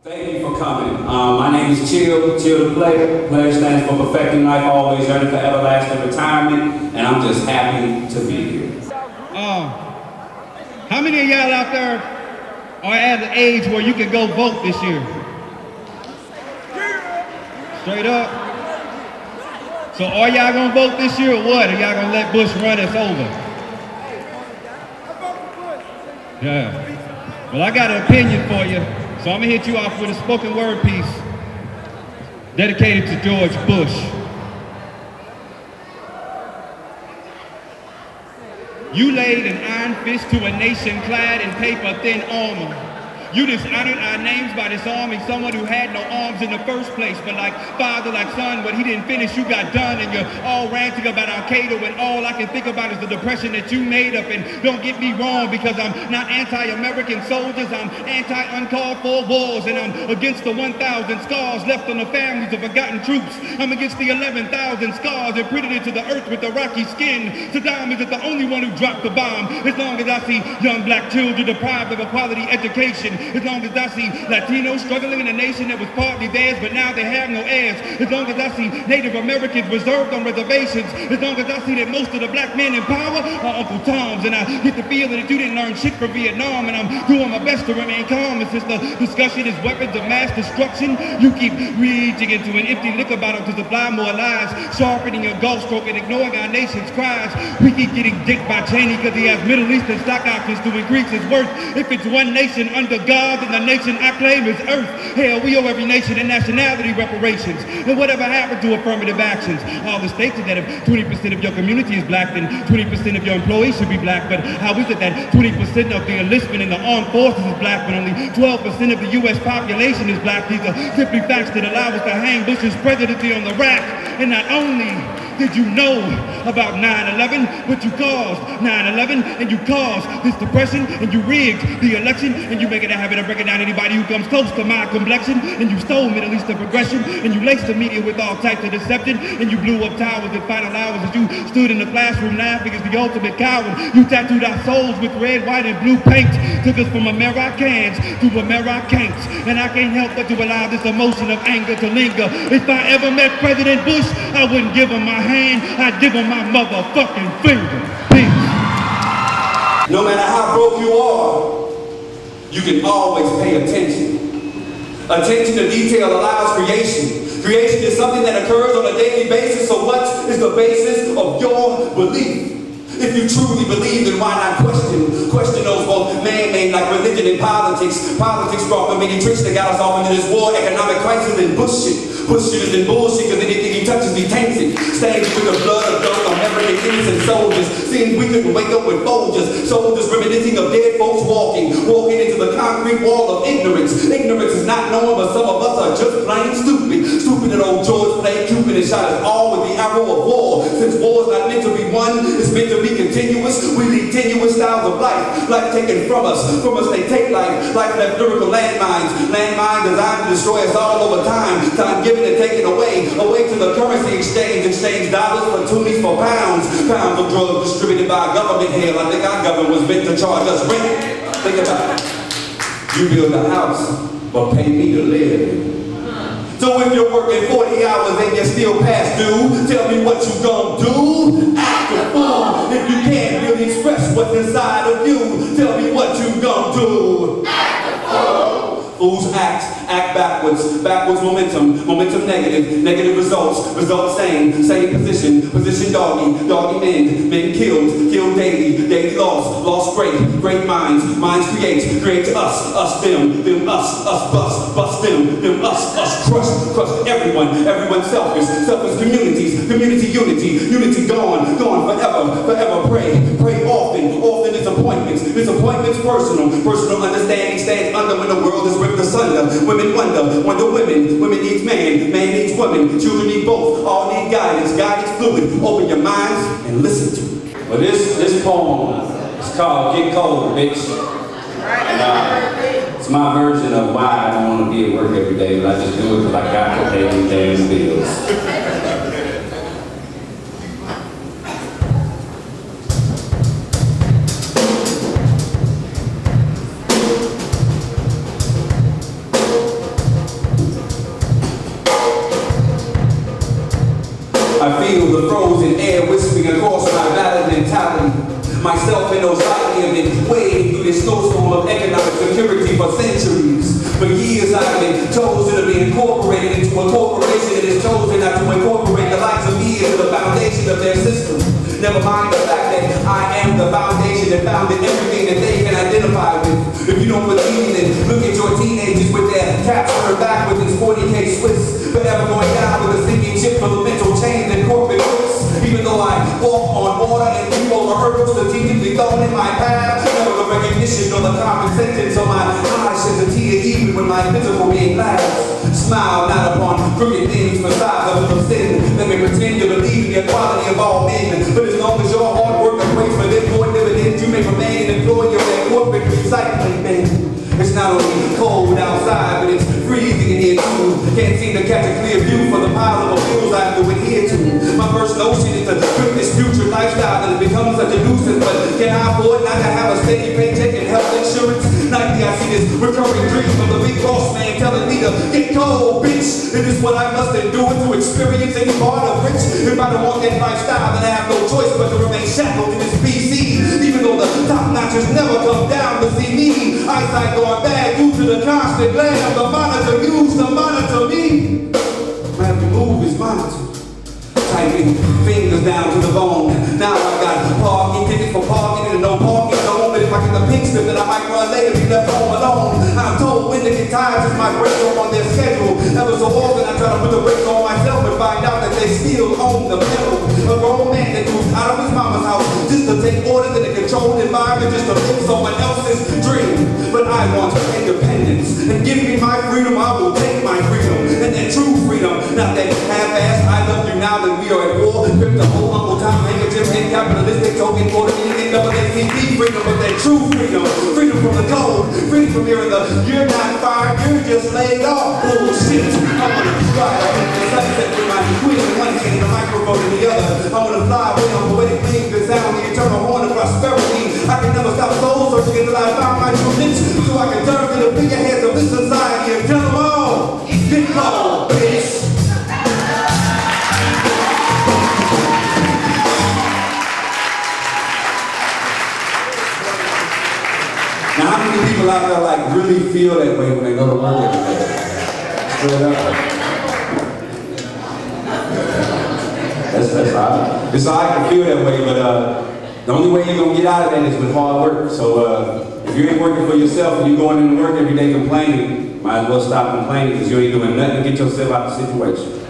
Thank you for coming. My name is Chill the Player. Player stands for perfecting life, always yearning for everlasting retirement, and I'm just happy to be here. How many of y'all out there are at an age where you can go vote this year? Straight up. So are y'all gonna vote this year or what? Are y'all gonna let Bush run us over? Yeah. Well, I got an opinion for you. So I'm gonna hit you off with a spoken word piece dedicated to George Bush. You laid an iron fist to a nation clad in paper-thin armor. You dishonored our names by disarming someone who had no arms in the first place. But like father, like son, when he didn't finish, you got done. And you're all ranting about Al-Qaeda when all I can think about is the depression that you made up. And don't get me wrong, because I'm not anti-American soldiers. I'm anti-uncalled for wars. And I'm against the 1,000 scars left on the families of forgotten troops. I'm against the 11,000 scars imprinted into the earth with the rocky skin. Saddam isn't the only one who dropped the bomb. As long as I see young black children deprived of a quality education, as long as I see Latinos struggling in a nation that was partly theirs, but now they have no heirs, as long as I see Native Americans reserved on reservations, as long as I see that most of the black men in power are Uncle Toms, and I get the feeling that you didn't learn shit from Vietnam, and I'm doing my best to remain calm. And since the discussion is weapons of mass destruction, you keep reaching into an empty liquor bottle to supply more lies, sharpening your golf stroke and ignoring our nation's cries. We keep getting dicked by Cheney because he has Middle Eastern stock options to increase his worth. If it's one nation under God, then the nation I claim is Earth. Hell, we owe every nation and nationality reparations. And whatever happened to affirmative actions? All the states said that if 20% of your community is black, then 20% of your employees should be black. But how is it that 20% of the enlistment in the armed forces is black, but only 12% of the U.S. population is black? These are simply facts that allow us to hang Bush's presidency on the rack. And not only did you know about 9/11, but you caused 9/11, and you caused this depression, and you rigged the election, and you make it a habit of breaking down anybody who comes close to my complexion, and you stole Middle Eastern progression, and you laced the media with all types of deception, and you blew up towers in final hours as you stood in the classroom laughing as the ultimate coward. You tattooed our souls with red, white, and blue paint, took us from Americans to Americans, and I can't help but to allow this emotion of anger to linger. If I ever met President Bush, I wouldn't give him my hand, I'd give him my motherfucking finger. Peace. No matter how broke you are, you can always pay attention. Attention to detail allows creation. Creation is something that occurs on a daily basis, so what is the basis of your belief? If you truly believe, then why not question those both man-made like religion and politics. Politics brought the many tricks that got us off into this war, economic crisis, and bullshit. Bullshit and bullshit, because anything he touches, he taints it. Stains with the blood of those American innocent soldiers. Seems we couldn't wake up with Folgers. Soldiers reminiscing of dead folks walking into the concrete wall of ignorance. Ignorance is not knowing, but some of us are just plain stupid. Stupid that old George played Cupid and shot us all with the arrow of war. Since war is not meant to be one, it's meant to be continuous. We lead tenuous styles of life. Life taken from us. From us they take life. Life left lyrical landmines. Landmines designed to destroy us all over time. Time given and taken away. Away to the currency exchange. Exchange dollars for toonies for pounds. Pounds of drugs distributed by government. Hell, I think our government was meant to charge us rent. Think about it. You build a house, but pay me to live. So if you're working 40 hours and you're still past due, tell me what you gonna do? Act a fool. If you can't really express what's inside of you, tell me what you gonna do? Act a fool. Fools act backwards. Backwards momentum. Momentum negative. Negative results. Results same. Same position. Position doggy. Doggy men. Men killed. Killed daily. Daily lost. Lost great. Great minds. Minds create. Create to us. Us them. Them us. Us bust. Bust them. Them us. Us crush. Crush everyone. Everyone selfish. Selfish communities. Community unity. Unity gone. Gone forever. Forever pray. Pray often. Often disappointments. Disappointments personal. Personal understanding stands under when the world is ripped asunder. Women wonder women. Women needs man. Man needs woman. Children need both. All need guidance. Guidance fluid. Open your minds and listen to it. Well, this poem is called Get Cold, Bitch. And, it's my version of why I don't want to be at work every day, but I just do it because I got to pay these damn bills. I feel the frozen air whispering across my valid mentality. Myself and those like me have been wading through this snowstorm of economic security for centuries. For years I've been chosen to be incorporated into a corporation that is chosen not to incorporate the likes of me into the foundation of their system. Never mind the fact that I am the foundation that founded everything that they can identify with. If you don't believe me, then look at your teenagers with their caps on their back with these 40K Swiss, forever going down with a sinking ship full of mental chains and corporate whips. Even though I walk on water and leap over hurdles strategically thrown in my path, never the recognition or the compensation, so my eyes shed a tear even when my physical being laughs. Smile not upon crooked things, facades of sin. Let me pretend to believe in the equality of all men. But as long as your hard work equates for this more dividends, you may remain an employee of that corporate recycling bin. It's not only cold outside, but it's freezing in here too. Can't seem to catch a clear view for the pile of bills I have to adhere to. My first notion is to quit this future lifestyle that has become such a nuisance. But can I afford not to have a steady paycheck and health insurance? Nightly I see this recurring dream of the big boss man telling me to get cold, bitch. It is what I must endure to experience any part of rich. If I don't want that lifestyle, then I have no choice but to remain shackled in this PC. Even though the top notches never come down to see me. Eyesight going bad due to the constant glare of the monitor used to monitor me. Every move is monitored. Typing fingers down to the bone. Now I've got parking tickets for parking and no parking zone. But if I get the pink slip, then I might run late and be left home alone. I'm told when to get tired since my breaks are on their schedule. Ever so often I try to put the brakes on myself and find out that they still own the pedal. A grown man that moves out of his mama's house just to take orders in a controlled environment, just to live someone else's dream. But I want independence, and give me my freedom, I will take my freedom. And that true freedom, not that half-assed I love you now that we are at war. Rip the whole Uncle Tom handkerchief and capitalistic token for the NAACP freedom, but that true freedom. Freedom from the cold, freedom from hearing the you're not fired, you're just laid off bullshit. I wanna fly into the sunset with my queen in one hand and the microphone in the other. I wanna fly away on poetic wings that sound the eternal horn of prosperity. I can never stop soul searching until I found my true niche, so I can turn to the figureheads of this society and tell them all, get cold, bitch. Now, how many people out there like really feel that way when they go to work every day? Straight up. That's hard. It's hard to feel that way, but the only way you're gonna get out of that is with hard work. So if you ain't working for yourself and you're going into work every day complaining, might as well stop complaining because you ain't doing nothing to get yourself out of the situation.